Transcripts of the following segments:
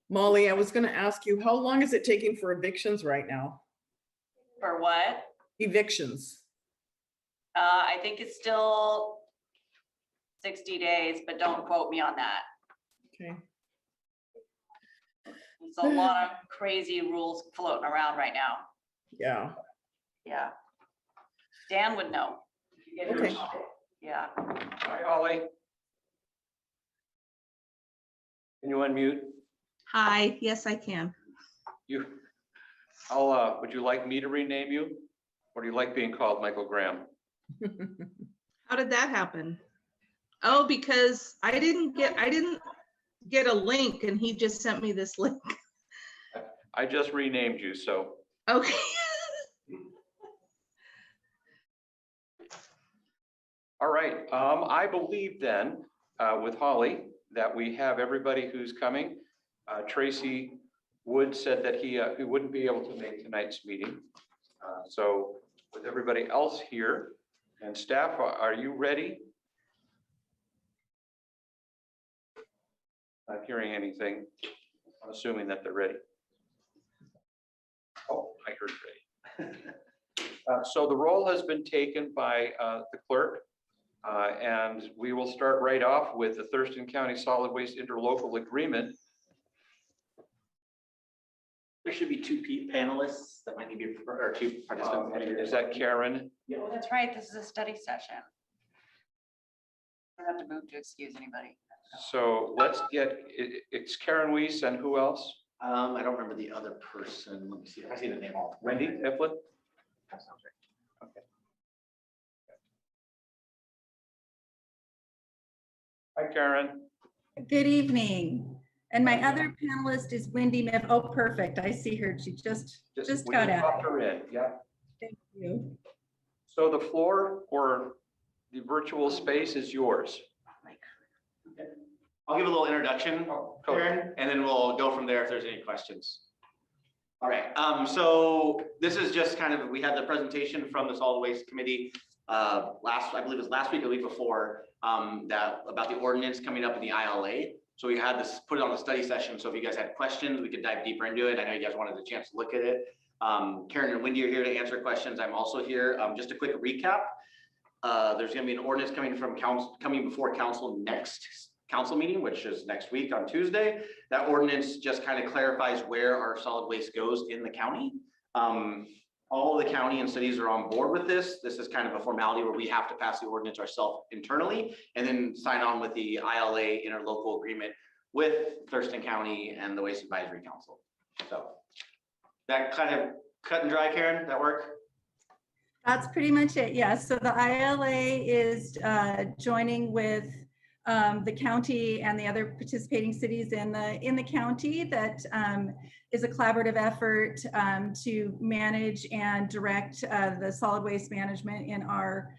Molly, I was going to ask you, how long is it taking for evictions right now? For what? Evictions. I think it's still 60 days, but don't quote me on that. Okay. There's a lot of crazy rules floating around right now. Yeah. Yeah. Dan would know. Okay. Yeah. Hi, Holly. Can you unmute? Hi, yes, I can. Would you like me to rename you? Or do you like being called Michael Graham? How did that happen? Oh, because I didn't get a link and he just sent me this link. I just renamed you, so. Okay. All right, I believe then, with Holly, that we have everybody who's coming. Tracy Wood said that he wouldn't be able to make tonight's meeting. So with everybody else here and staff, are you ready? Not hearing anything. I'm assuming that they're ready. Oh, I heard ready. So the roll has been taken by the clerk. And we will start right off with the Thurston County Solid Waste Interlocal Agreement. There should be two panelists that might need to be, or two participants. Is that Karen? Yeah. Oh, that's right. This is a study session. I don't have to move to excuse anybody. So let's get, it's Karen Weiss and who else? I don't remember the other person. Let me see. I see the name all. Wendy Mifflin? That sounds right. Okay. Hi, Karen. Good evening. And my other panelist is Wendy Miff. Oh, perfect. I see her. She just We got out. popped her in, yeah. Thank you. So the floor or the virtual space is yours. I'll give a little introduction, Go. Karen, and then we'll go from there if there's any questions. All right, so this is just kind of, we had the presentation from the Solid Waste Committee I believe it was last week or the week before, that about the ordinance coming up in the ILA. So we had this, put it on the study session. So if you guys had questions, we could dive deeper into it. I know you guys wanted a chance to look at it. Karen and Wendy are here to answer questions. I'm also here. Just a quick recap. There's going to be an ordinance coming before council next council meeting, which is next week on Tuesday. That ordinance just kind of clarifies where our solid waste goes in the county. All of the county and cities are on board with this. This is kind of a formality where we have to pass the ordinance ourselves internally and then sign on with the ILA interlocal agreement with Thurston County and the Waste Advisory Council. So that kind of cut and dry, Karen, that work? That's pretty much it. Yes. So the ILA is joining with the county and the other participating cities in the county. That is a collaborative effort to manage and direct the solid waste management in our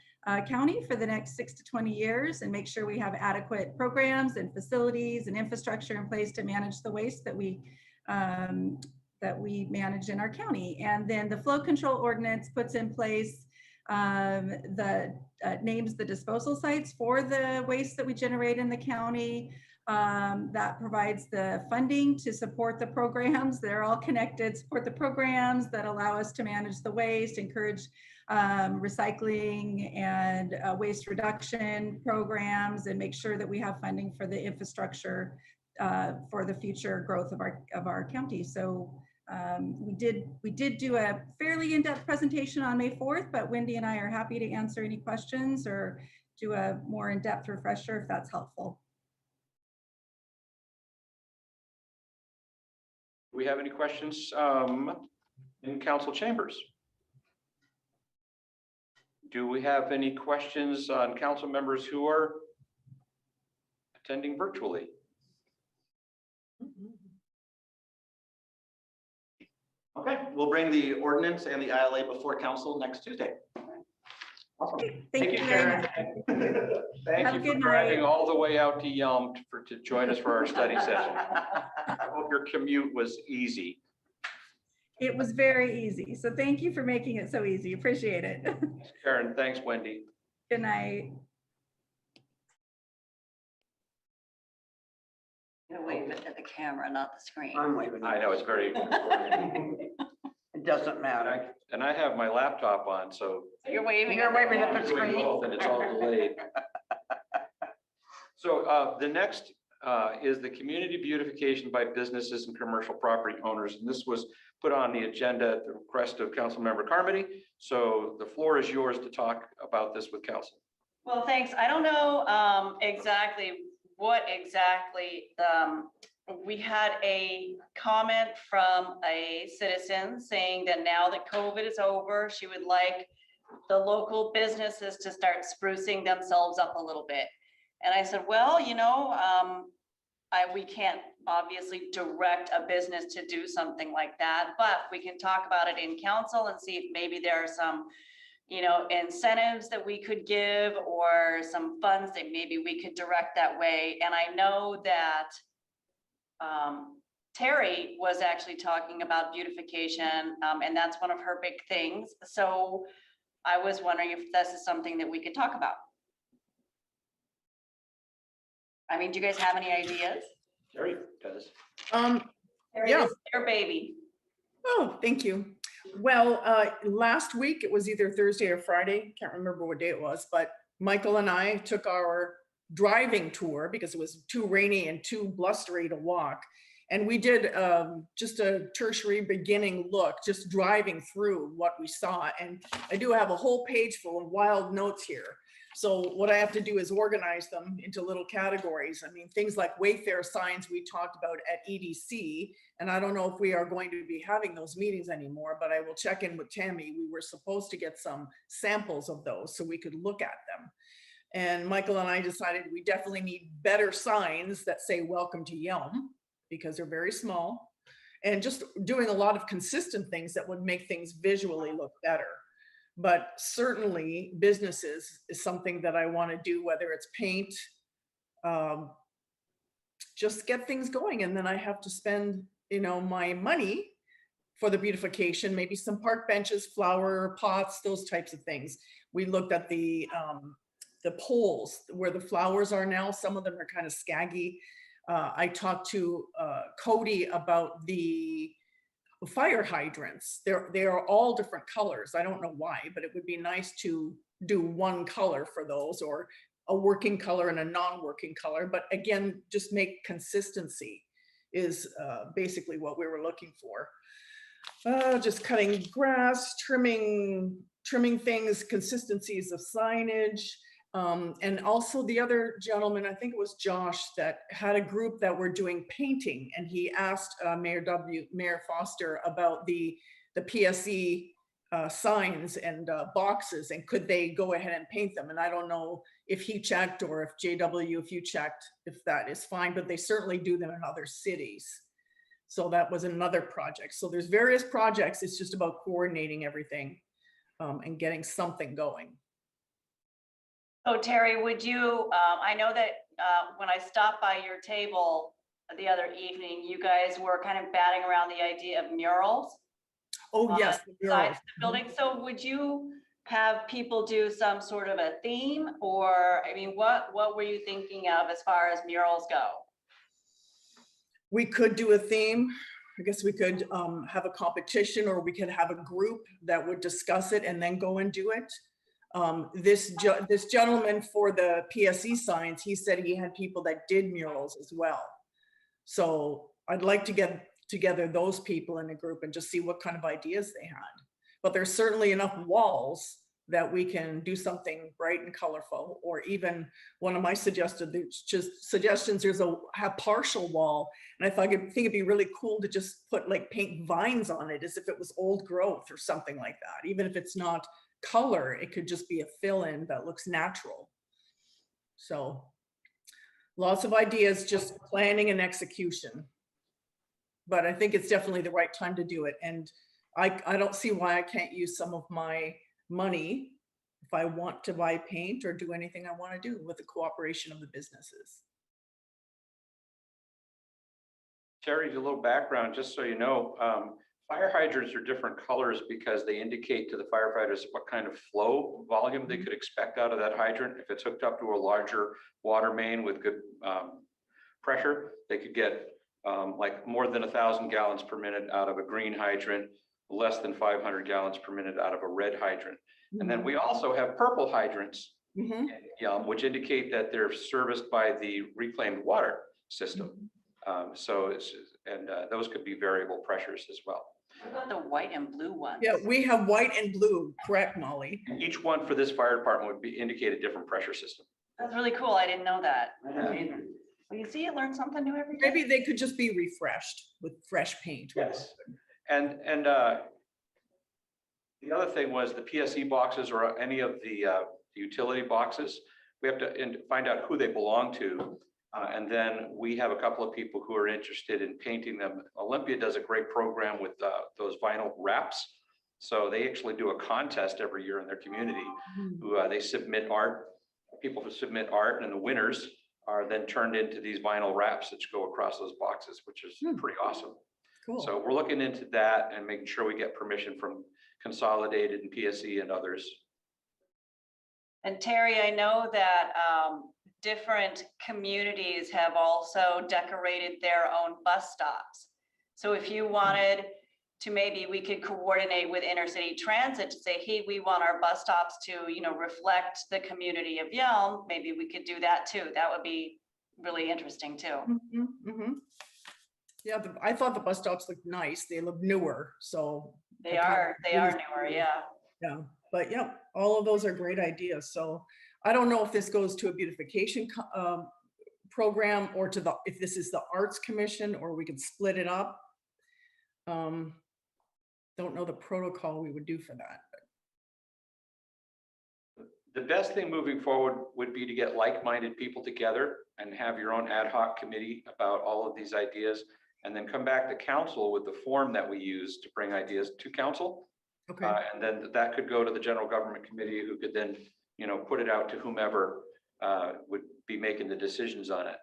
county for the next 6 to 20 years and make sure we have adequate programs and facilities and infrastructure in place to manage the waste that we manage in our county. And then the flow control ordinance puts in place names the disposal sites for the waste that we generate in the county. That provides the funding to support the programs. They're all connected, support the programs that allow us to manage the waste, encourage recycling and waste reduction programs, and make sure that we have funding for the infrastructure for the future growth of our county. So we did do a fairly in-depth presentation on May 4th, but Wendy and I are happy to answer any questions or do a more in-depth refresher if that's helpful. Do we have any questions in council chambers? Do we have any questions on council members who are attending virtually? Okay, we'll bring the ordinance and the ILA before council next Tuesday. Awesome. Thank you very much. Thank you for driving all the way out to Yelm to join us for our study session. I hope your commute was easy. It was very easy. So thank you for making it so easy. Appreciate it. Karen, thanks, Wendy. Good night. You're waving at the camera, not the screen. I'm waving. I know, it's very, It doesn't matter. and I have my laptop on, so. You're waving. You're waving at I'm the doing screen. both, and it's all delayed. So the next is the community beautification by businesses and commercial property owners. And this was put on the agenda at the request of Councilmember Carmody. So the floor is yours to talk about this with council. Well, thanks. I don't know exactly what we had a comment from a citizen saying that now that COVID is over, she would like the local businesses to start sprucing themselves up a little bit. And I said, well, you know, we can't obviously direct a business to do something like that, but we can talk about it in council and see if maybe there are some, you know, incentives that we could give or some funds that maybe we could direct that way. And I know that Terry was actually talking about beautification, and that's one of her big things. So I was wondering if this is something that we could talk about. I mean, do you guys have any ideas? Terry does. Terry, Yeah. this is your baby. Oh, thank you. Well, last week, it was either Thursday or Friday, can't remember what day it was, but Michael and I took our driving tour because it was too rainy and too blustery to walk. And we did just a tertiary beginning look, just driving through what we saw. And I do have a whole page full of wild notes here. So what I have to do is organize them into little categories. I mean, things like Wayfair signs we talked about at EDC, and I don't know if we are going to be having those meetings anymore, but I will check in with Tammy. We were supposed to get some samples of those so we could look at them. And Michael and I decided we definitely need better signs that say welcome to Yelm, because they're very small, and just doing a lot of consistent things that would make things visually look better. But certainly businesses is something that I want to do, whether it's paint, just get things going. And then I have to spend, you know, my money for the beautification, maybe some park benches, flower pots, those types of things. We looked at the poles where the flowers are now. Some of them are kind of scaggy. I talked to Cody about the fire hydrants. They are all different colors. I don't know why, but it would be nice to do one color for those, or a working color and a non-working color. But again, just make consistency is basically what we were looking for. Just cutting grass, trimming things, consistencies of signage. And also the other gentleman, I think it was Josh, that had a group that were doing painting, and he asked Mayor Foster about the PSE signs and boxes, and could they go ahead and paint them? And I don't know if he checked, or if JW, if you checked, if that is fine, but they certainly do them in other cities. So that was another project. So there's various projects. It's just about coordinating everything and getting something going. So Terry, would you, I know that when I stopped by your table the other evening, you guys were kind of batting around the idea of murals. Oh, yes. The sides of the building. So would you have people do some sort of a theme, or, I mean, what were you thinking of as far as murals go? We could do a theme. I guess we could have a competition, or we could have a group that would discuss it and then go and do it. This gentleman for the PSE signs, he said he had people that did murals as well. So I'd like to get together those people in a group and just see what kind of ideas they had. But there's certainly enough walls that we can do something bright and colorful, or even one of my suggestions, there's a partial wall. And I think it'd be really cool to just put like paint vines on it as if it was old growth or something like that. Even if it's not color, it could just be a fill-in that looks natural. So lots of ideas, just planning and execution. But I think it's definitely the right time to do it. And I don't see why I can't use some of my money if I want to buy paint or do anything I want to do with the cooperation of the businesses. Terry, a little background, just so you know, fire hydrants are different colors because they indicate to the firefighters what kind of flow volume they could expect out of that hydrant if it's hooked up to a larger water main with good pressure. They could get like more than 1,000 gallons per minute out of a green hydrant, less than 500 gallons per minute out of a red hydrant. And then we also have purple hydrants, Mhm. in Yelm, which indicate that they're serviced by the reclaimed water system. So it's, and those could be variable pressures as well. What about the white and blue ones? Yeah, we have white and blue, correct, Molly? Each one for this fire department would be indicate a different pressure system. That's really cool. I didn't know that. I don't either. Well, you see, you learn something new every day. Maybe they could just be refreshed with fresh paint. Yes. And the other thing was the PSE boxes or any of the utility boxes, we have to find out who they belong to. And then we have a couple of people who are interested in painting them. Olympia does a great program with those vinyl wraps. So they actually do a contest every year in their community. Who they submit art, people who submit art, and the winners are then turned into these vinyl wraps that go across those boxes, which is pretty awesome. Cool. So we're looking into that and making sure we get permission from Consolidated and PSE and others. And Terry, I know that different communities have also decorated their own bus stops. So if you wanted to, maybe we could coordinate with inner city transit to say, hey, we want our bus stops to, you know, reflect the community of Yelm. Maybe we could do that too. That would be really interesting too. Mhm, mhm. Yeah, I thought the bus stops looked nice. They look newer, so. They I kinda are newer, yeah. Yeah, but yeah, all of those are great ideas. So I don't know if this goes to a beautification program or to if this is the Arts Commission, or we could split it up. Don't know the protocol we would do for that. The best thing moving forward would be to get like-minded people together and have your own ad hoc committee about all of these ideas, and then come back to council with the form that we use to bring ideas to council. Okay, And then that could go to the general government committee, who could then, you know, put it out to whomever would be making the decisions on it.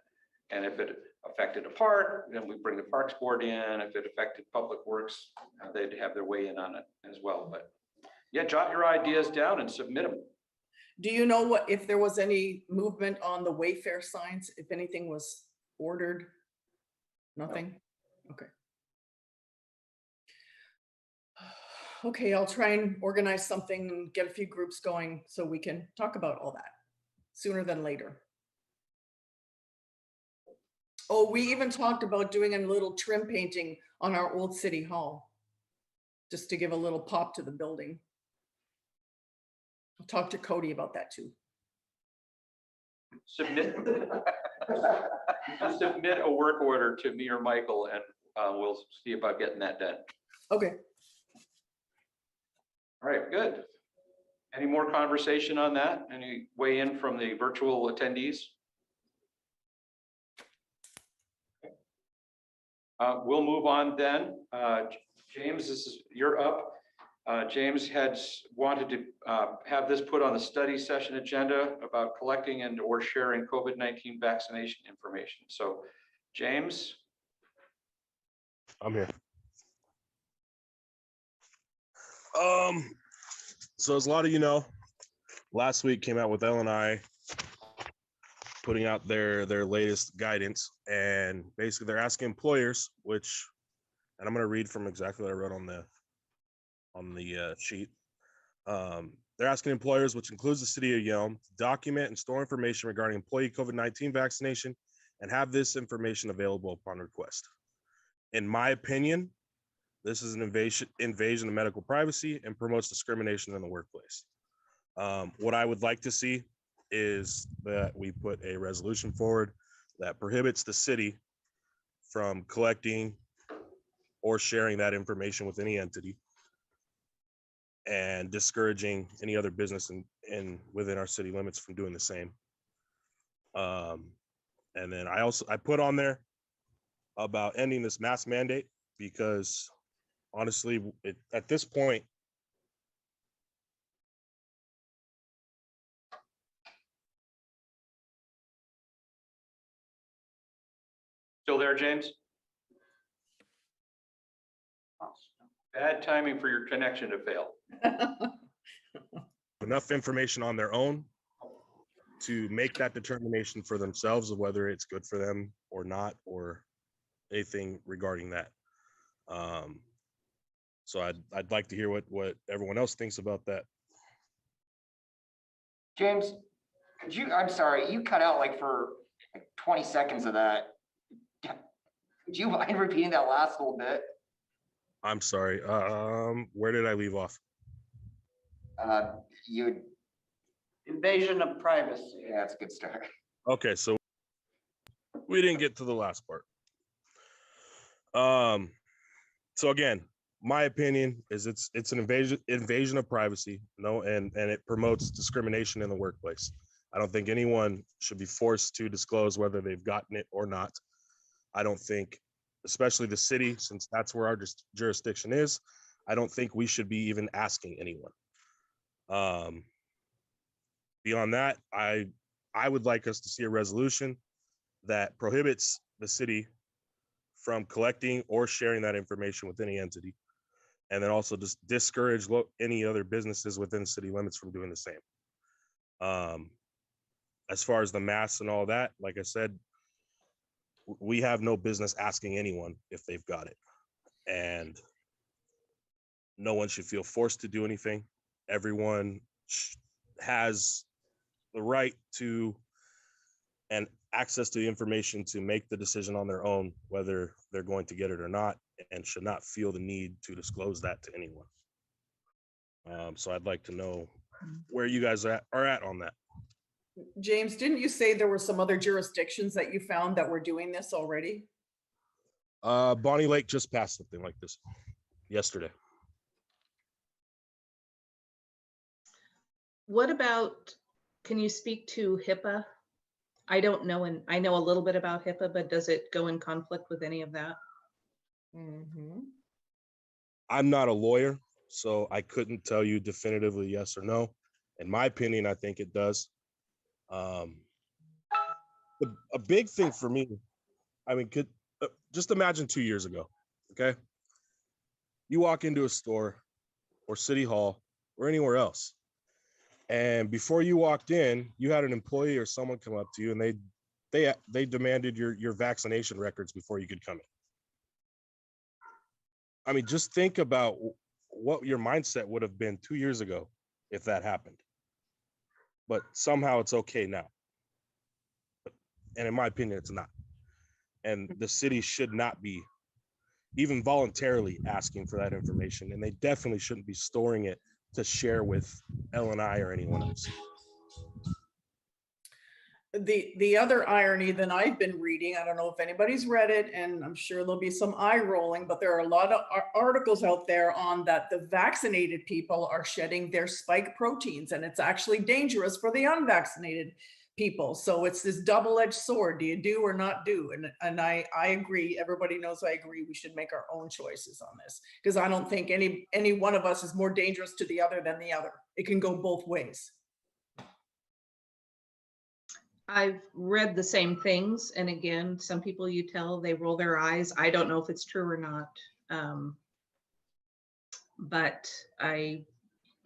And if it affected a park, then we bring the Parks Board in. If it affected Public Works, they'd have their way in on it as well. But yeah, jot your ideas down and submit them. do you know what, if there was any movement on the Wayfair signs, if anything was ordered? Nothing? Okay. Okay, I'll try and organize something and get a few groups going so we can talk about all that sooner than later. Oh, we even talked about doing a little trim painting on our old city hall, just to give a little pop to the building. I'll talk to Cody about that too. Submit submit a work order to me or Michael, and we'll see about getting that done. Okay. All right, good. Any more conversation on that? Any weigh in from the virtual attendees? We'll move on then. James, you're up. James had wanted to have this put on the study session agenda about collecting and or sharing COVID-19 vaccination information. So, James. I'm here. So as a lot of you know, last week came out with LNI putting out their latest guidance, and basically they're asking employers, which, and I'm going to read from exactly what I wrote on the sheet. They're asking employers, which includes the city of Yelm, to document and store information regarding employee COVID-19 vaccination and have this information available upon request. In my opinion, this is an invasion of medical privacy and promotes discrimination in the workplace. What I would like to see is that we put a resolution forward that prohibits the city from collecting or sharing that information with any entity, and discouraging any other business within our city limits from doing the same. And then I put on there about ending this mask mandate, because honestly, at this point, Still there, James? Bad timing for your connection to fail. enough information on their own to make that determination for themselves of whether it's good for them or not, or anything regarding that. So I'd like to hear what everyone else thinks about that. James, I'm sorry, you cut out like for like 20 seconds of that. Would you mind repeating that last little bit? I'm sorry. Where did I leave off? You, Invasion of privacy. yeah, that's a good start. Okay, so we didn't get to the last part. So again, my opinion is it's an invasion of privacy, and it promotes discrimination in the workplace. I don't think anyone should be forced to disclose whether they've gotten it or not. I don't think, especially the city, since that's where our jurisdiction is, I don't think we should be even asking anyone. Beyond that, I would like us to see a resolution that prohibits the city from collecting or sharing that information with any entity, and then also just discourage any other businesses within city limits from doing the same. As far as the masks and all that, like I said, we have no business asking anyone if they've got it, and no one should feel forced to do anything. Everyone has the right to and access to the information to make the decision on their own, whether they're going to get it or not, and should not feel the need to disclose that to anyone. So I'd like to know where you guys are at on that. James, didn't you say there were some other jurisdictions that you found that were doing this already? Bonnie Lake just passed something like this yesterday. What about, can you speak to HIPAA? I don't know, and I know a little bit about HIPAA, but does it go in conflict with any of that? I'm not a lawyer, so I couldn't tell you definitively yes or no. In my opinion, I think it does. A big thing for me, I mean, just imagine 2 years ago, okay? You walk into a store or city hall or anywhere else, and before you walked in, you had an employee or someone come up to you and they demanded your vaccination records before you could come in. I mean, just think about what your mindset would have been 2 years ago if that happened. But somehow it's okay now. And in my opinion, it's not. And the city should not be even voluntarily asking for that information. And they definitely shouldn't be storing it to share with L&I or anyone else. The other irony that I've been reading, I don't know if anybody's read it, and I'm sure there'll be some eye rolling, but there are a lot of articles out there on that the vaccinated people are shedding their spike proteins, and it's actually dangerous for the unvaccinated people. So it's this double-edged sword. Do you do or not do? And I agree. Everybody knows I agree. We should make our own choices on this, because I don't think any one of us is more dangerous to the other than the other. It can go both ways. I've read the same things. And again, some people you tell, they roll their eyes. I don't know if it's true or not. But I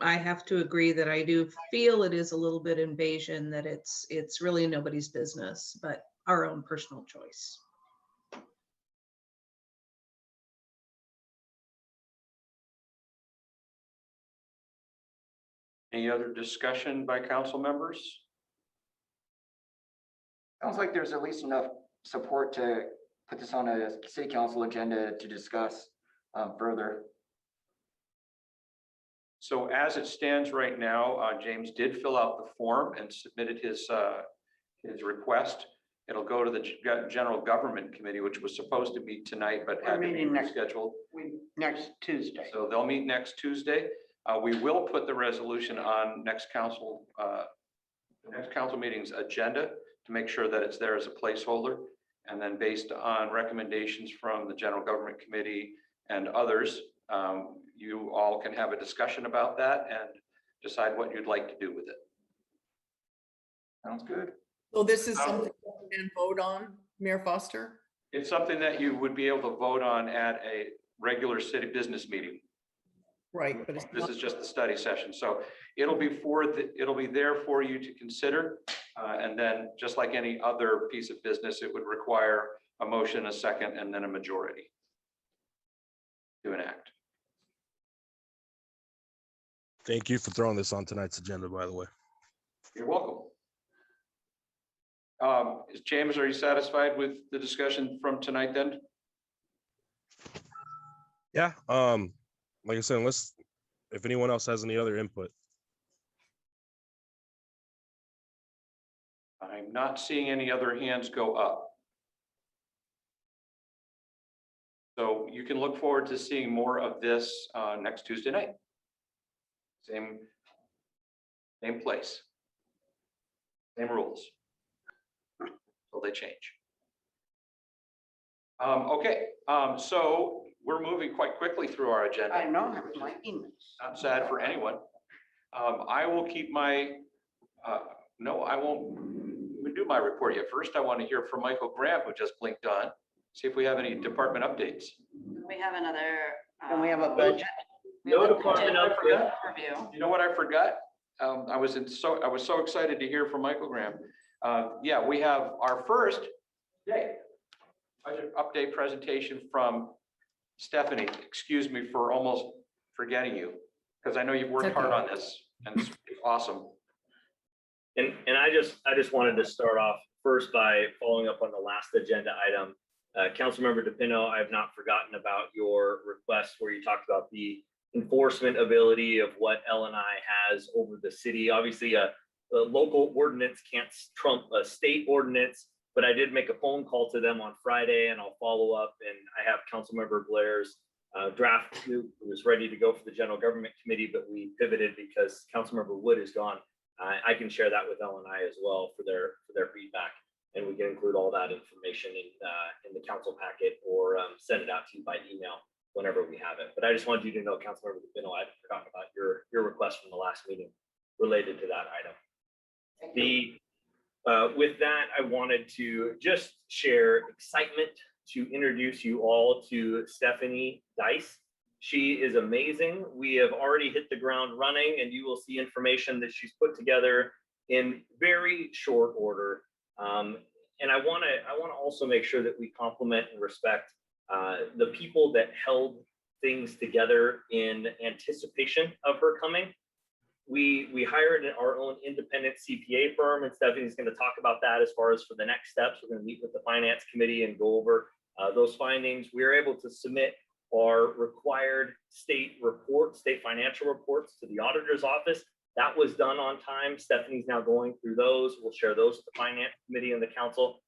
have to agree that I do feel it is a little bit invasion, that it's really nobody's business, but our own personal choice. Any other discussion by council members? Sounds like there's at least enough support to put this on a city council agenda to discuss further. So as it stands right now, James did fill out the form and submitted his request. It'll go to the General Government Committee, which was supposed to meet tonight, but had to be rescheduled. Next Tuesday. So they'll meet next Tuesday. We will put the resolution on next council meeting's agenda to make sure that it's there as a placeholder. And then based on recommendations from the General Government Committee and others, you all can have a discussion about that and decide what you'd like to do with it. Sounds good. So this is something we can vote on, Mayor Foster? It's something that you would be able to vote on at a regular city business meeting. Right, but it's This not, is just the study session. So it'll be there for you to consider. And then, just like any other piece of business, it would require a motion, a second, and then a majority to enact. Thank you for throwing this on tonight's agenda, by the way. You're welcome. James, are you satisfied with the discussion from tonight then? Yeah, like I said, unless if anyone else has any other input. I'm not seeing any other hands go up. So you can look forward to seeing more of this next Tuesday night. Same place. Same rules. Will they change? Okay, so we're moving quite quickly through our agenda. I know, I was liking this. Not sad for anyone. I will keep my, no, I won't even do my report yet. First, I want to hear from Michael Graham, who just blinked on, see if we have any department updates. We have another. And we have a budget. we have No a department budget update. Review. You know what I forgot? I was so excited to hear from Michael Graham. Yeah, we have our first budget update presentation from Stephanie. Excuse me for almost forgetting you, because I know you've worked hard on this and it's awesome. And I just wanted to start off first by following up on the last agenda item. Councilmember DePino, I have not forgotten about your request where you talked about the enforcement ability of what LNI has over the city. Obviously, the local ordinance can't trump a state ordinance, but I did make a phone call to them on Friday, and I'll follow up. And I have Councilmember Blair's draft who was ready to go for the General Government Committee, but we pivoted because Councilmember Wood is gone. I can share that with LNI as well for their feedback, and we can include all that information in the council packet or send it out to you by email whenever we have it. But I just wanted you to know, Councilmember DePino, I hadn't forgotten about your request from the last meeting related to that item. With that, I wanted to just share excitement to introduce you all to Stephanie Dice. She is amazing. We have already hit the ground running, and you will see information that she's put together in very short order. And I want to also make sure that we compliment and respect the people that held things together in anticipation of her coming. We hired our own independent CPA firm, and Stephanie's going to talk about that as far as for the next steps. We're going to meet with the finance committee and go over those findings. We were able to submit our required state financial reports to the auditor's office. That was done on time. Stephanie's now going through those. We'll share those with the finance committee and the council.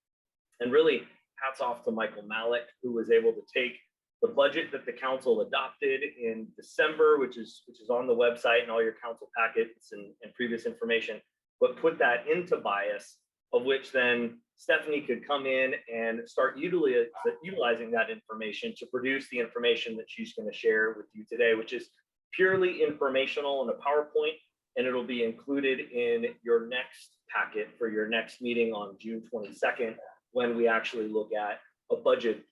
And really, hats off to Michael Malik, who was able to take the budget that the council adopted in December, which is on the website and all your council packets and previous information, but put that into bias, of which then Stephanie could come in and start utilizing that information to produce the information that she's going to share with you today, which is purely informational in a PowerPoint, and it'll be included in your next packet for your next meeting on June 22nd, when we actually look at a budget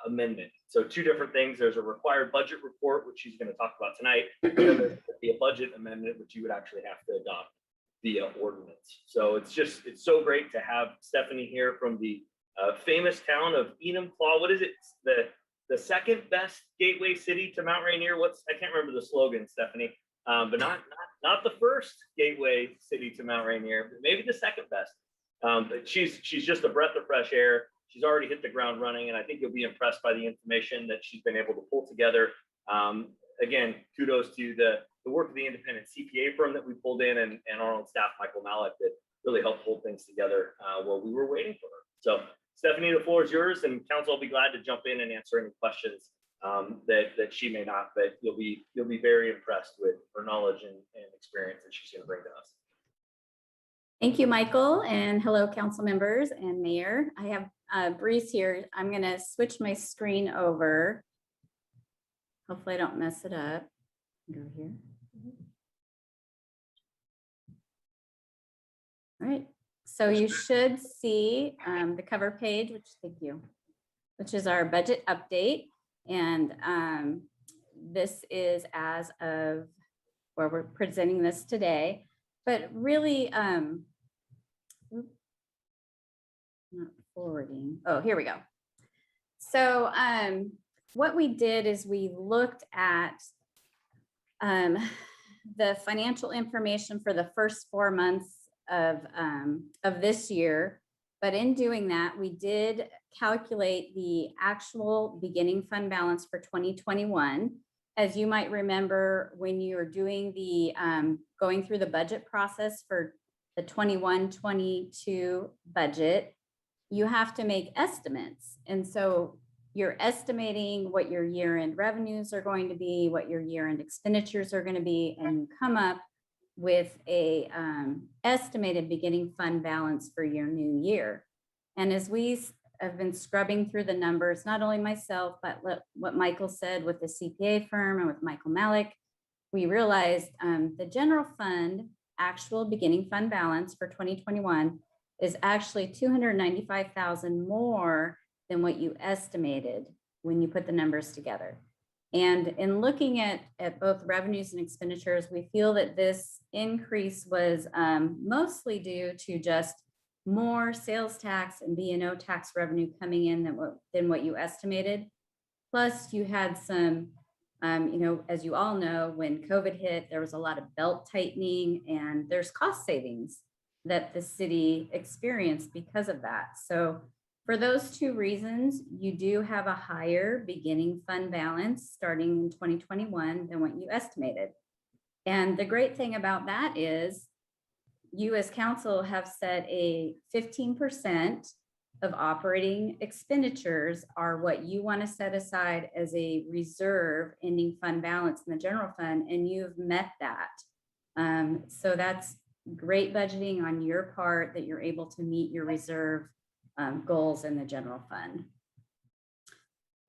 amendment. So two different things. There's a required budget report, which she's going to talk about tonight, and then there's be a budget amendment, which you would actually have to adopt via ordinance. So it's so great to have Stephanie here from the famous town of Enumclaw. What is it? The second best gateway city to Mount Rainier. I can't remember the slogan, Stephanie, but not the first gateway city to Mount Rainier, but maybe the second best. But she's just a breath of fresh air. She's already hit the ground running, and I think you'll be impressed by the information that she's been able to pull together. Again, kudos to the work of the independent CPA firm that we pulled in and our own staff, Michael Malik, that really helped pull things together while we were waiting for her. So Stephanie, the floor is yours, and council will be glad to jump in and answer any questions that she may not, but you'll be very impressed with her knowledge and experience that she's going to bring to us. Thank you, Michael, and hello, council members and mayor. I have Breeze here. I'm going to switch my screen over. Hopefully I don't mess it up. Go here. All right, so you should see the cover page, which is our budget update. And this is as of where we're presenting this today. But really, Not forwarding. Oh, here we go. So what we did is we looked at the financial information for the first 4 months of this year. But in doing that, we did calculate the actual beginning fund balance for 2021. As you might remember, when you're doing the going through the budget process for the 21-22 budget, you have to make estimates. And so you're estimating what your year-end revenues are going to be, what your year-end expenditures are going to be, and you come up with a estimated beginning fund balance for your new year. And as we have been scrubbing through the numbers, not only myself, but what Michael said with the CPA firm and with Michael Malik, we realized the general fund actual beginning fund balance for 2021 is actually 295,000 more than what you estimated when you put the numbers together. And in looking at both revenues and expenditures, we feel that this increase was mostly due to just more sales tax and B&O tax revenue coming in than what you estimated. Plus you had some, as you all know, when COVID hit, there was a lot of belt tightening and there's cost savings that the city experienced because of that. So for those two reasons, you do have a higher beginning fund balance starting in 2021 than what you estimated. And the great thing about that is you as council have set a 15% of operating expenditures are what you want to set aside as a reserve ending fund balance in the general fund, and you've met that. So that's great budgeting on your part that you're able to meet your reserve goals in the general fund.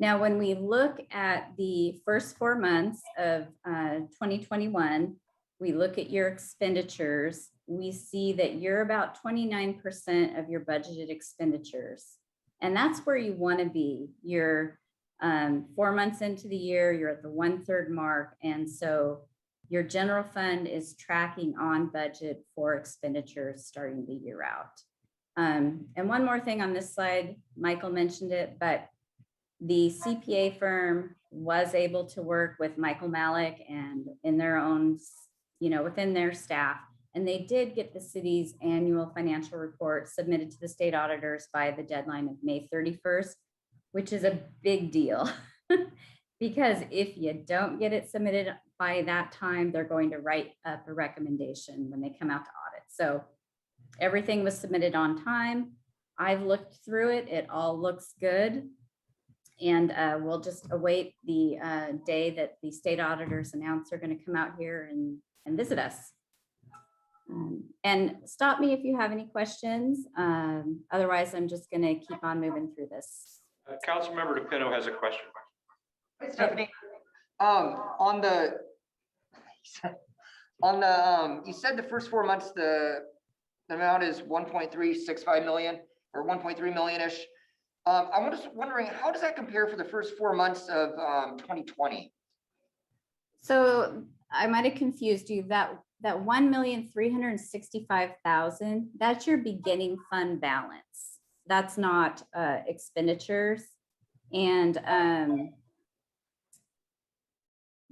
Now, when we look at the first 4 months of 2021, we look at your expenditures, we see that you're about 29% of your budgeted expenditures. And that's where you want to be. You're 4 months into the year, you're at the 1/3 mark. And so your general fund is tracking on budget for expenditures starting the year out. And one more thing on this slide, Michael mentioned it, but the CPA firm was able to work with Michael Malik and in their own, within their staff, and they did get the city's annual financial report submitted to the state auditors by the deadline of May 31st, which is a big deal. Because if you don't get it submitted by that time, they're going to write up a recommendation when they come out to audit. So everything was submitted on time. I've looked through it. It all looks good. And we'll just await the day that the state auditors announce they're going to come out here and visit us. And stop me if you have any questions. Otherwise, I'm just going to keep on moving through this. Councilmember DePino has a question. Hi, Stephanie. You said the first 4 months, the amount is 1.365 million or 1.3 million-ish. I'm just wondering, how does that compare for the first 4 months of 2020? So I might have confused you. That 1,365,000, that's your beginning fund balance. That's not expenditures. And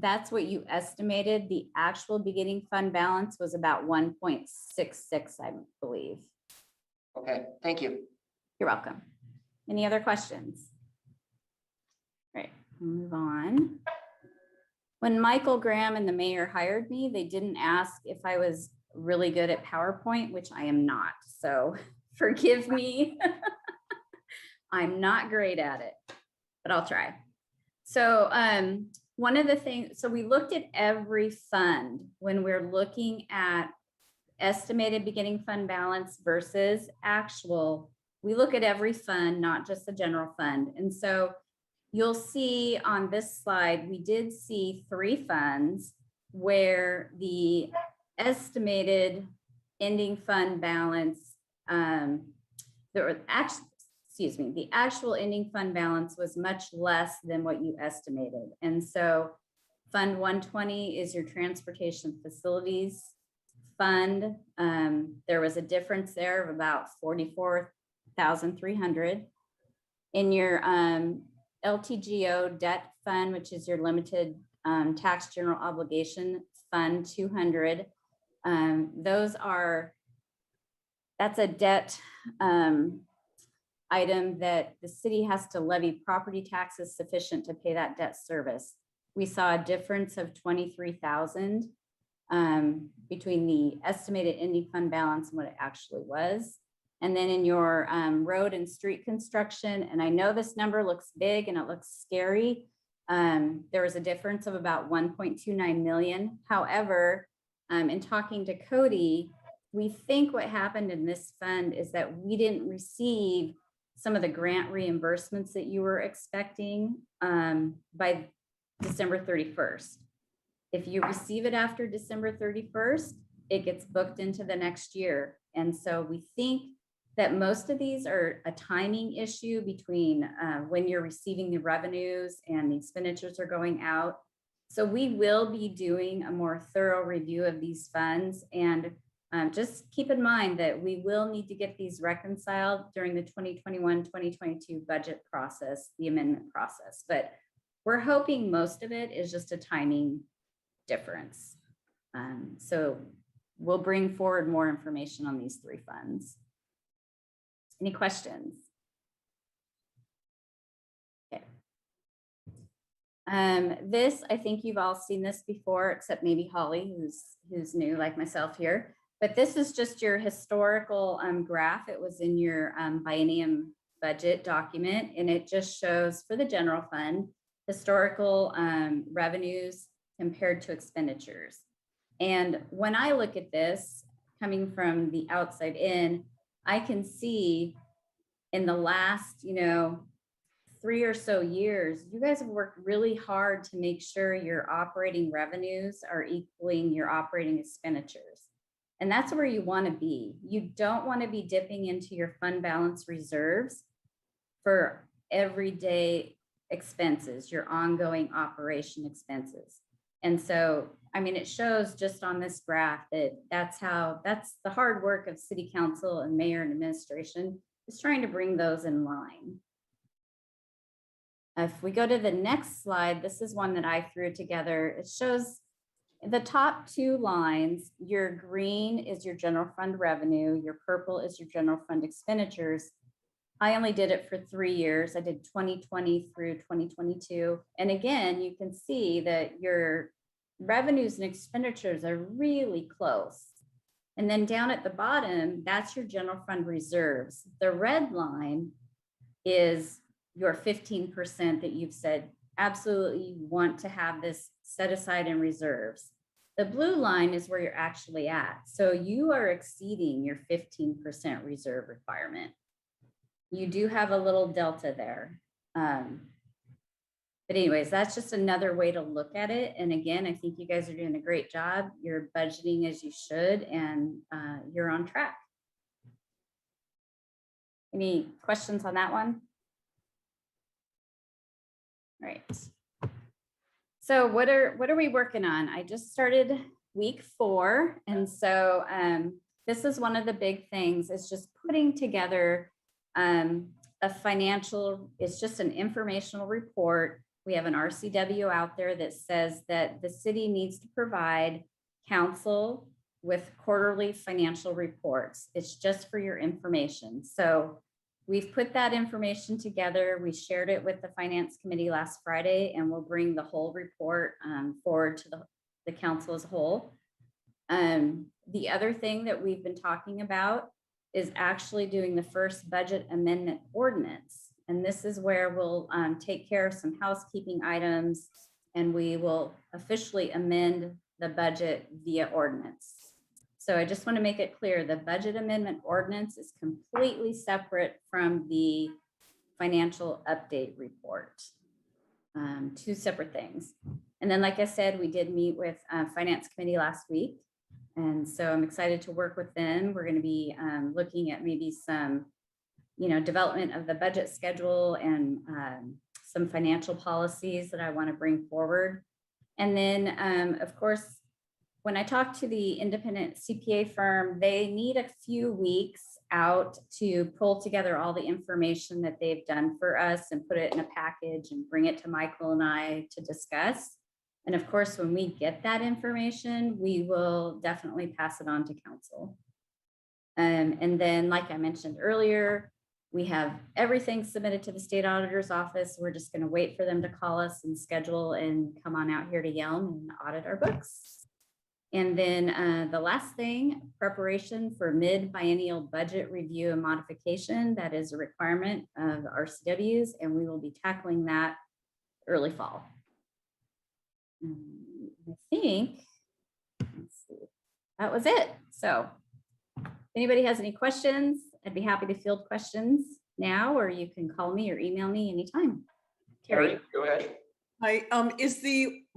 that's what you estimated. The actual beginning fund balance was about 1.66, I believe. Okay, thank you. You're welcome. Any other questions? All right, move on. When Michael Graham and the mayor hired me, they didn't ask if I was really good at PowerPoint, which I am not. So forgive me. I'm not great at it, but I'll try. So one of the things, so we looked at every fund when we're looking at estimated beginning fund balance versus actual. We look at every fund, not just the general fund. And so you'll see on this slide, we did see 3 funds where the estimated ending fund balance, the actual ending fund balance was much less than what you estimated. And so Fund 120 is your transportation facilities fund, there was a difference there of about 44,300. In your LTGO debt fund, which is your limited tax general obligation fund, 200. That's a debt item that the city has to levy property taxes sufficient to pay that debt service. We saw a difference of 23,000 between the estimated ending fund balance and what it actually was. And then in your road and street construction, and I know this number looks big and it looks scary, there was a difference of about 1.29 million. However, in talking to Cody, we think what happened in this fund is that we didn't receive some of the grant reimbursements that you were expecting by December 31st. If you receive it after December 31st, it gets booked into the next year. And so we think that most of these are a timing issue between when you're receiving the revenues and the expenditures are going out. So we will be doing a more thorough review of these funds, and just keep in mind that we will need to get these reconciled during the 2021-2022 budget process, the amendment process. But we're hoping most of it is just a timing difference. So we'll bring forward more information on these three funds. Any questions? Okay. This, I think you've all seen this before, except maybe Holly, who's new like myself here. But this is just your historical graph. It was in your biennium budget document, and it just shows for the general fund historical revenues compared to expenditures. And when I look at this, coming from the outside in, I can see in the last, 3 or so years, you guys have worked really hard to make sure your operating revenues are equaling your operating expenditures. And that's where you want to be. You don't want to be dipping into your fund balance reserves for everyday expenses, your ongoing operation expenses. And so, it shows just on this graph that that's the hard work of city council and mayor and administration is trying to bring those in line. If we go to the next slide, this is one that I threw together. It shows the top two lines. Your green is your general fund revenue. Your purple is your general fund expenditures. I only did it for 3 years. I did 2020 through 2022. And again, you can see that your revenues and expenditures are really close. And then down at the bottom, that's your general fund reserves. The red line is your 15% that you've said absolutely want to have this set aside in reserves. The blue line is where you're actually at. So you are exceeding your 15% reserve requirement. You do have a little delta there. But anyways, that's just another way to look at it. And again, I think you guys are doing a great job. You're budgeting as you should, and you're on track. Any questions on that one? All right. So what are we working on? I just started week 4. And so this is one of the big things, is just putting together a financial, it's just an informational report. We have an RCW out there that says that the city needs to provide council with quarterly financial reports. It's just for your information. So we've put that information together. We shared it with the finance committee last Friday, and we'll bring the whole report forward to the council as a whole. The other thing that we've been talking about is actually doing the first budget amendment ordinance. And this is where we'll take care of some housekeeping items, and we will officially amend the budget via ordinance. So I just want to make it clear, the budget amendment ordinance is completely separate from the financial update report. 2 separate things. And then, like I said, we did meet with finance committee last week. And so I'm excited to work with them. We're going to be looking at maybe some, development of the budget schedule and some financial policies that I want to bring forward. And then, of course, when I talked to the independent CPA firm, they need a few weeks out to pull together all the information that they've done for us and put it in a package and bring it to Michael and I to discuss. And of course, when we get that information, we will definitely pass it on to council. And then, like I mentioned earlier, we have everything submitted to the state auditor's office. We're just going to wait for them to call us and schedule and come on out here to Yelm and audit our books. And then the last thing, preparation for mid-biennial budget review and modification. That is a requirement of RCWs, and we will be tackling that early fall. I think, let's see, that was it. So if anybody has any questions, I'd be happy to field questions now, or you can call me or email me anytime. Terry, go ahead. Hi,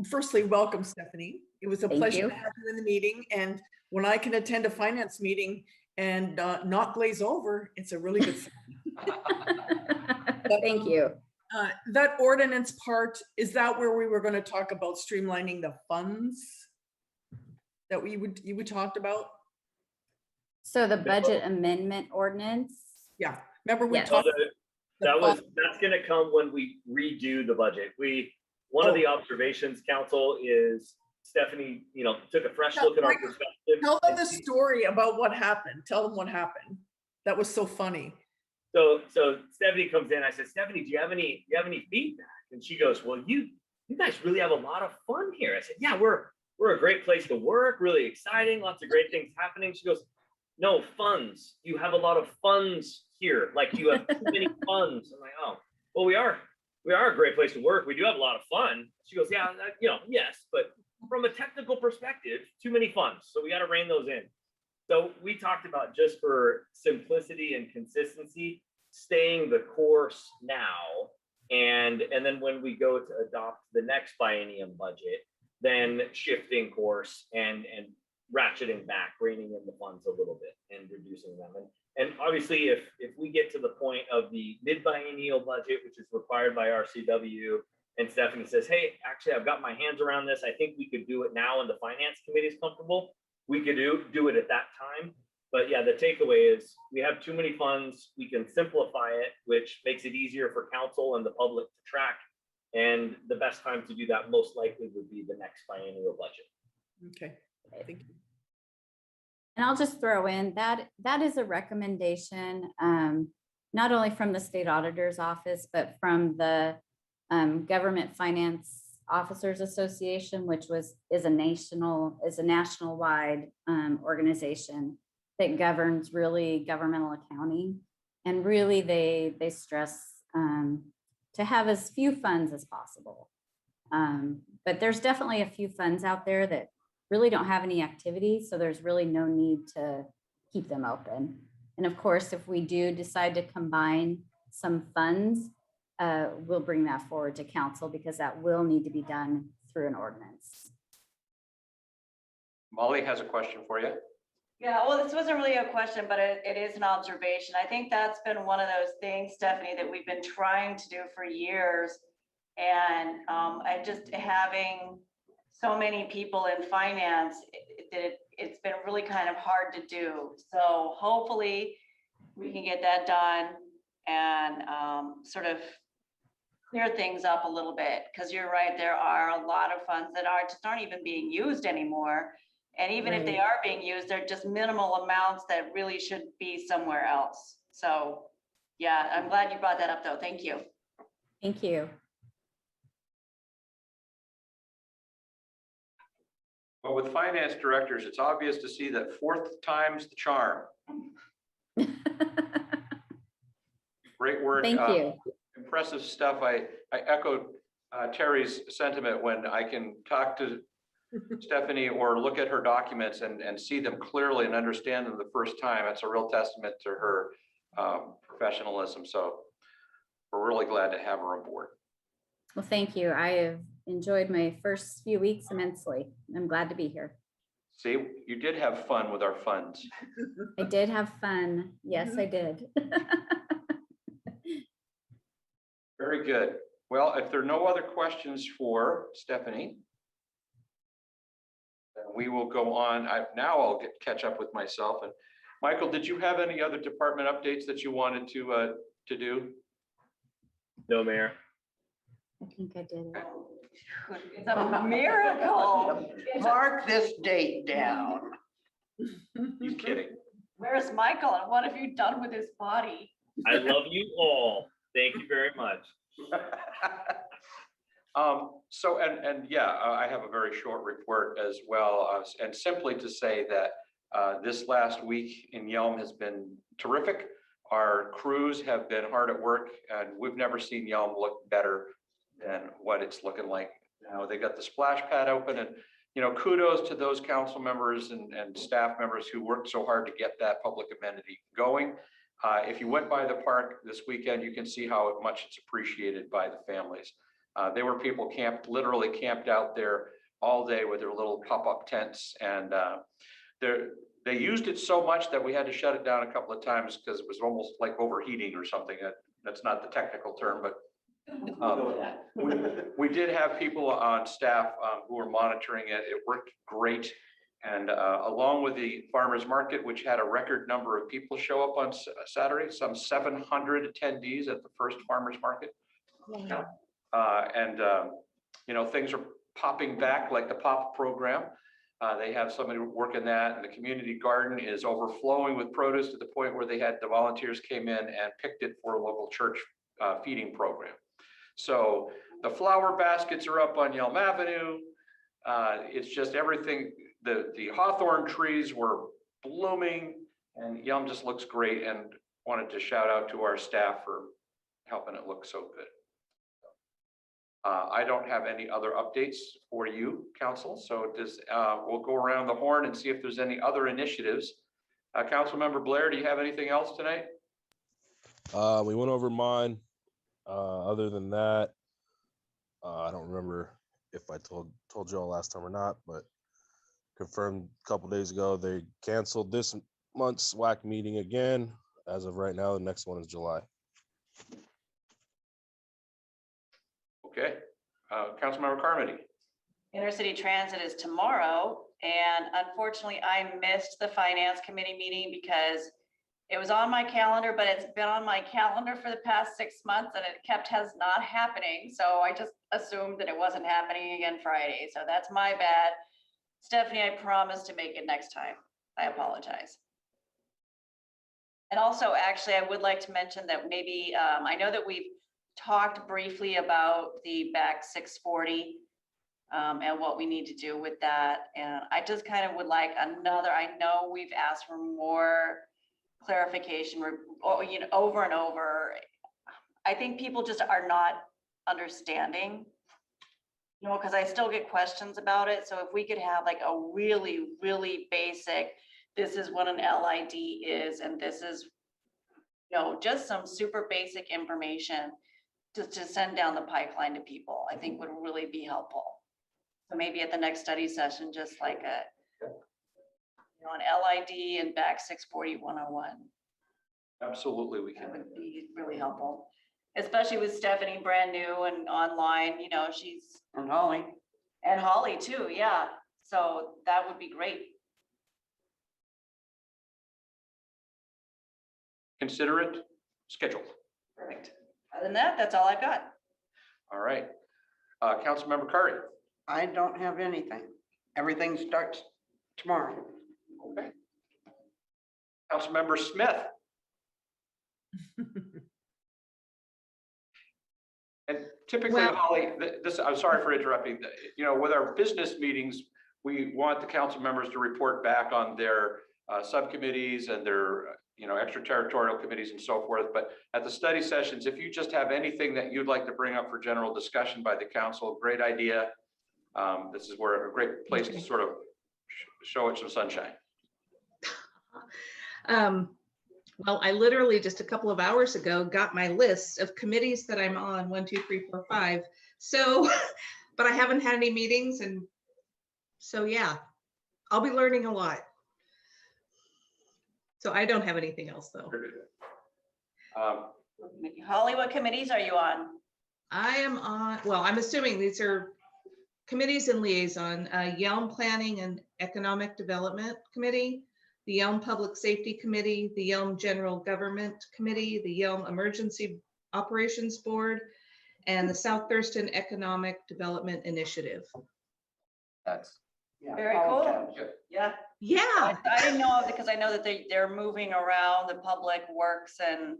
firstly, welcome, Stephanie. It was a Thank pleasure you. to have you in the meeting, and when I can attend a finance meeting and not glaze over, it's a really good sign. Thank you. That ordinance part, is that where we were going to talk about streamlining the funds that you would talked about? So the budget amendment ordinance. Yeah, remember we Yes. talked. That's gonna come when we redo the budget. One of the observations, council, is Stephanie, took a fresh look at our perspective. Tell them the story about what happened. Tell them what happened. That was so funny. So Stephanie comes in, I said, Stephanie, do you have any feedback? And she goes, well, you guys really have a lot of fun here. I said, yeah, we're a great place to work, really exciting, lots of great things happening. She goes, no, funds. You have a lot of funds here. Like you have too many funds. I'm like, oh, well, we are a great place to work. We do have a lot of fun. She goes, yeah, yes, but from a technical perspective, too many funds. So we got to rein those in. So we talked about, just for simplicity and consistency, staying the course now. And then when we go to adopt the next biennium budget, then shifting course and ratcheting back, reining in the funds a little bit and reducing them. And obviously, if we get to the point of the mid-biennial budget, which is required by RCW, and Stephanie says, hey, actually, I've got my hands around this, I think we could do it now and the finance committee is comfortable, we could do it at that time. But yeah, the takeaway is we have too many funds. We can simplify it, which makes it easier for council and the public to track. And the best time to do that most likely would be the next biennial budget. Okay, thank you. And I'll just throw in that is a recommendation, not only from the state auditor's office, but from the Government Finance Officers Association, which is a national-wide organization that governs really governmental accounting. And really they stress to have as few funds as possible. But there's definitely a few funds out there that really don't have any activity, so there's really no need to keep them open. And of course, if we do decide to combine some funds, we'll bring that forward to council, because that will need to be done through an ordinance. Molly has a question for you. Yeah, well, this wasn't really a question, but it is an observation. I think that's been one of those things, Stephanie, that we've been trying to do for years. And I just having so many people in finance, it's been really kind of hard to do. So hopefully we can get that done and sort of clear things up a little bit, because you're right, there are a lot of funds that aren't even being used anymore. And even if they are being used, they're just minimal amounts that really should be somewhere else. So yeah, I'm glad you brought that up though. Thank you. Thank you. Well, with finance directors, it's obvious to see that fourth time's the charm. Great work. Thank you. Impressive stuff. I echoed Terry's sentiment when I can talk to Stephanie or look at her documents and see them clearly and understand them the first time. It's a real testament to her professionalism. So we're really glad to have her on board. Well, thank you. I have enjoyed my first few weeks immensely. I'm glad to be here. See, you did have fun with our funds. I did have fun. Yes, I did. Very good. Well, if there are no other questions for Stephanie, then we will go on. Now I'll catch up with myself. And Michael, did you have any other department updates that you wanted to do? No, Mayor. I think I did it. It's a miracle. Mark this date down. He's kidding. Where's Michael and what have you done with his body? I love you all. Thank you very much. So, and yeah, I have a very short report as well, and simply to say that this last week in Yelm has been terrific. Our crews have been hard at work, and we've never seen Yelm look better than what it's looking like now. They got the splash pad open, and kudos to those council members and staff members who worked so hard to get that public amenity going. If you went by the park this weekend, you can see how much it's appreciated by the families. There were people literally camped out there all day with their little pop-up tents, and they used it so much that we had to shut it down a couple of times because it was almost like overheating or something. That's not the technical term, but we did have people on staff who were monitoring it. It worked great. And along with the farmers market, which had a record number of people show up on Saturday, some 700 attendees at the first farmers market. Things are popping back like the POP program. They have somebody working that, and the community garden is overflowing with produce to the point where the volunteers came in and picked it for a local church feeding program. So the flower baskets are up on Yelm Avenue. It's just everything. The hawthorn trees were blooming, and Yelm just looks great, and wanted to shout out to our staff for helping it look so good. I don't have any other updates for you, council. So we'll go around the horn and see if there's any other initiatives. Councilmember Blair, do you have anything else tonight? We went over mine. Other than that, I don't remember if I told you all last time or not, but confirmed a couple days ago they canceled this month's WAC meeting again. As of right now, the next one is July. Okay, Councilmember Carmody. Intercity Transit is tomorrow, and unfortunately, I missed the Finance Committee meeting because it was on my calendar, but it's been on my calendar for the past 6 months, and it has not happening. So I just assumed that it wasn't happening again Friday. So that's my bad. Stephanie, I promise to make it next time. I apologize. And also, actually, I would like to mention that maybe, I know that we've talked briefly about the back 640 and what we need to do with that. And I just kind of would like I know we've asked for more clarification, over and over. I think people just are not understanding, because I still get questions about it. So if we could have like a really, really basic, this is what an LID is, and this is, just some super basic information just to send down the pipeline to people, I think would really be helpful. So maybe at the next study session, just like an LID and back 640 101. Absolutely, we That can. would be really helpful, especially with Stephanie brand new and online, she's. And Holly. And Holly too, yeah. So that would be great. Consider it scheduled. Perfect. Other than that, that's all I've got. All right. Councilmember Curry. I don't have anything. Everything starts tomorrow. Okay. Councilmember Smith. And typically, Well- Holly, I'm sorry for interrupting. With our business meetings, we want the council members to report back on their subcommittees and their extraterritorial committees and so forth. But at the study sessions, if you just have anything that you'd like to bring up for general discussion by the council, great idea. This is a great place to sort of show it some sunshine. Well, I literally just a couple of hours ago got my list of committees that I'm on, 1, 2, 3, 4, 5. So, but I haven't had any meetings, and so yeah, I'll be learning a lot. So I don't have anything else though. Holly, what committees are you on? I am on, well, I'm assuming these are committees and liaison, Yelm Planning and Economic Development Committee, the Yelm Public Safety Committee, the Yelm General Government Committee, the Yelm Emergency Operations Board, and the South Thurston Economic Development Initiative. That's, Yeah, Very all cool. towns. Yeah. Yeah, I didn't know of it because I know that they're moving around the public works and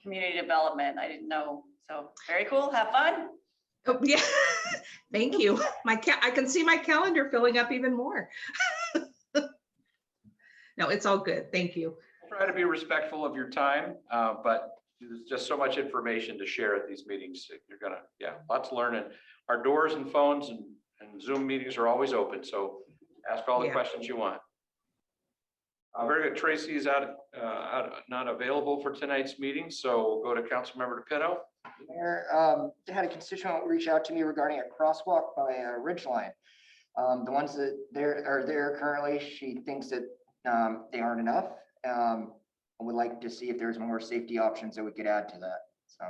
community development. I didn't know. So very cool. Have fun. oh, yeah. Thank you. I can see my calendar filling up even more. No, it's all good. Thank you. Try to be respectful of your time, but there's just so much information to share at these meetings. You're gonna, yeah, lots to learn. And our doors and phones and Zoom meetings are always open, so ask all the Yeah. questions you want. Very good. Tracy is not available for tonight's meeting, so we'll go to Councilmember DePinto. Mayor, had a constituent reach out to me regarding a crosswalk by Ridgeline. The ones that are there currently, she thinks that they aren't enough. I would like to see if there's more safety options that we could add to that, so.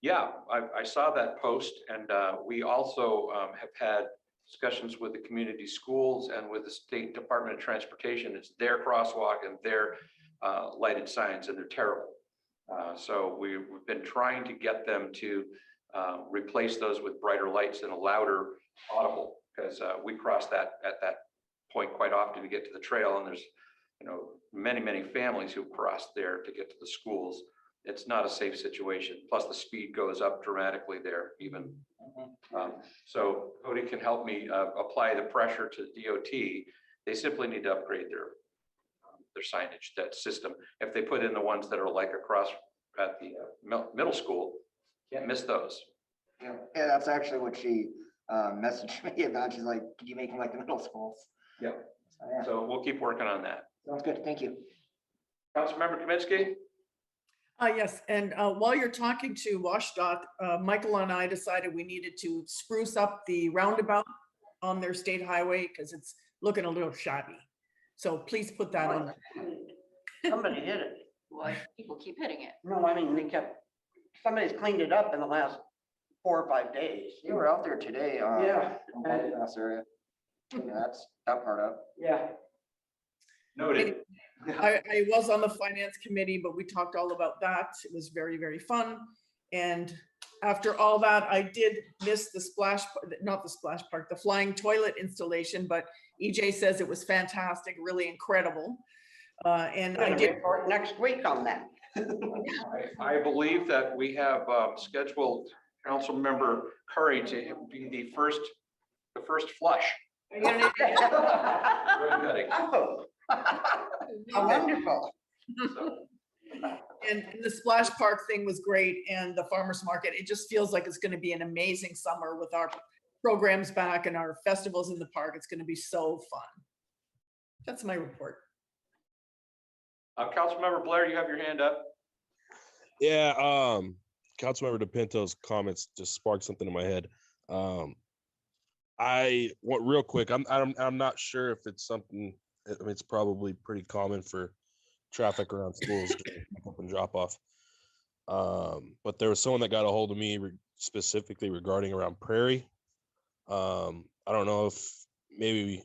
Yeah, I saw that post, and we also have had discussions with the community schools and with the State Department of Transportation. It's their crosswalk and their lighted signs, and they're terrible. So we've been trying to get them to replace those with brighter lights and a louder audible, because we cross that at that point quite often to get to the trail, and there's, you know, many families who cross there to get to the schools. It's not a safe situation. Plus the speed goes up dramatically there even. So Cody can help me apply the pressure to DOT. They simply need to upgrade their signage, that system. If they put in the ones that are like across at the middle school, can't miss those. Yeah, that's actually what she messaged me about. She's like, could you make them like the middle schools? Yep. So, yeah, So we'll keep working on that. sounds good. Thank you. Councilmember Kaminsky? Yes, and while you're talking to WashDOT, Michael and I decided we needed to spruce up the roundabout on their state highway because it's looking a little shabby. So please put that on. Somebody hit it. Why people keep hitting it. No, I mean, somebody's cleaned it up in the last 4 or 5 days. You were out there today. Yeah. in the bypass area. Yeah, that's that part up. Yeah. Noted. I was on the finance committee, but we talked all about that. It was very fun. And after all that, I did miss the not the splash park, the flying toilet installation, but EJ says it was fantastic, really incredible. And I did. Report next week on that. I believe that we have scheduled Councilmember Curry to be the first flush. Very good. Oh. How wonderful. And the splash park thing was great, and the farmer's market. It just feels like it's going to be an amazing summer with our programs back and our festivals in the park. It's going to be so fun. That's my report. Councilmember Blair, you have your hand up. Yeah, Councilmember DePinto's comments just sparked something in my head. I want real quick. I'm not sure if it's something. I mean, it's probably pretty common for traffic around schools during pick up and drop off. But there was someone that got a hold of me specifically regarding around Prairie. I don't know if maybe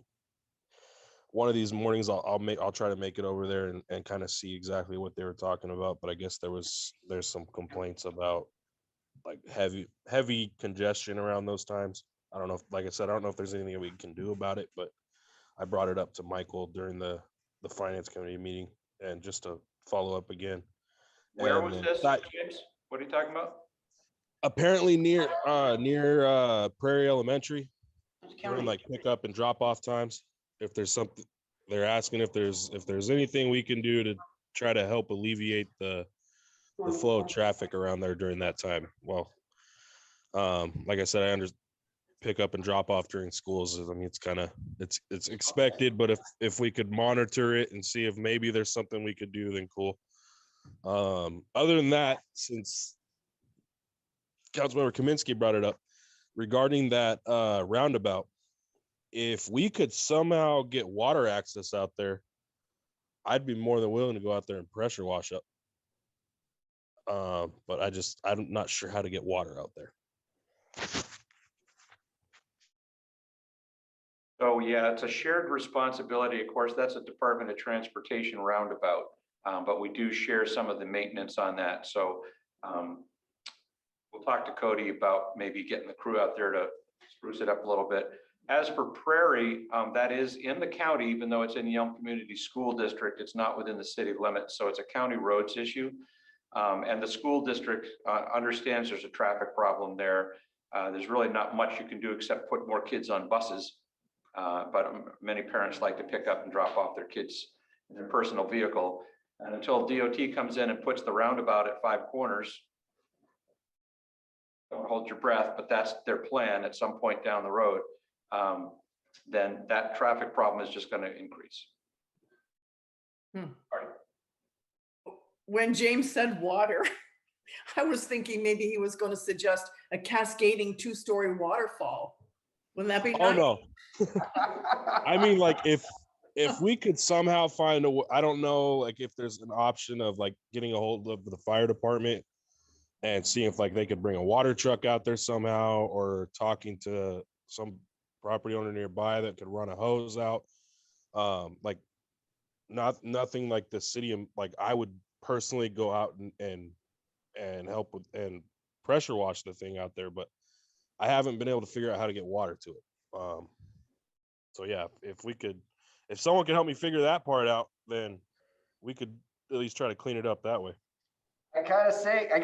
one of these mornings I'll try to make it over there and kind of see exactly what they were talking about. But I guess there's some complaints about like heavy congestion around those times. I don't know if, like I said, I don't know if there's anything we can do about it, but I brought it up to Michael during the finance committee meeting and just to follow up again. Where And was then this, James? What are you talking about? apparently near Prairie Elementary, during like pickup and drop off times. If there's something, they're asking if there's anything we can do to try to help alleviate the flow of traffic around there during that time. Well, like I said, I understand pick up and drop off during schools. I mean, it's expected, but if we could monitor it and see if maybe there's something we could do, then cool. Other than that, since Councilmember Kaminsky brought it up regarding that roundabout, if we could somehow get water access out there, I'd be more than willing to go out there and pressure wash up. But I'm not sure how to get water out there. yeah, it's a shared responsibility. Of course, that's a Department of Transportation roundabout. But we do share some of the maintenance on that. So we'll talk to Cody about maybe getting the crew out there to spruce it up a little bit. As for Prairie, that is in the county, even though it's in Yelm Community School District, it's not within the city limits. So it's a county roads issue. And the school district understands there's a traffic problem there. There's really not much you can do except put more kids on buses. But many parents like to pick up and drop off their kids in their personal vehicle. And until DOT comes in and puts the roundabout at 5 corners, don't hold your breath, but that's their plan at some point down the road. Then that traffic problem is just going to increase. When James said water, I was thinking maybe he was going to suggest a cascading 2-story waterfall. Wouldn't that be Oh, nice? no. I mean, like if we could somehow find I don't know, like if there's an option of like getting a hold of the fire department and seeing if like they could bring a water truck out there somehow, or talking to some property owner nearby that could run a hose out. Like nothing like the city, like I would personally go out and help with and pressure wash the thing out there, but I haven't been able to figure out how to get water to it. So yeah, if someone can help me figure that part out, then we could at least try to clean it up that way. I gotta say, I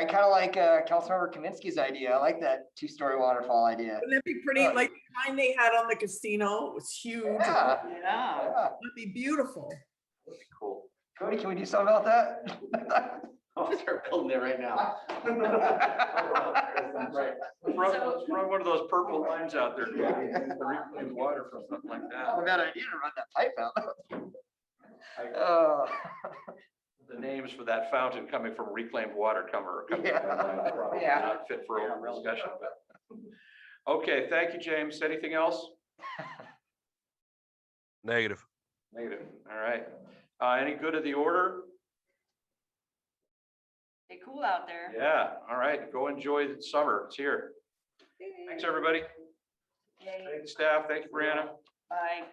kind of like Councilmember Kaminsky's idea. I like that 2-story waterfall idea. Wouldn't that be pretty? Like the kind they had on the casino, it was huge. Yeah, Yeah. yeah. It'd be beautiful. That'd be cool. Cody, can we do something about that? I'll start building it right now. Right. Let's run one of those purple lines out there. To reclaim water from something like Not a that. bad idea to run that pipe out. The names for that fountain coming from reclaimed water coming to Yeah. mind. Probably Yeah. Not fit for open discussion, but. Okay, thank you, James. Anything else? Negative. Negative. All right. Any good of the order? Stay cool out there. Yeah. All right. Go enjoy the summer. It's here. Thanks, everybody. Yay. Thank you, staff. Thank you, Brianna. Bye.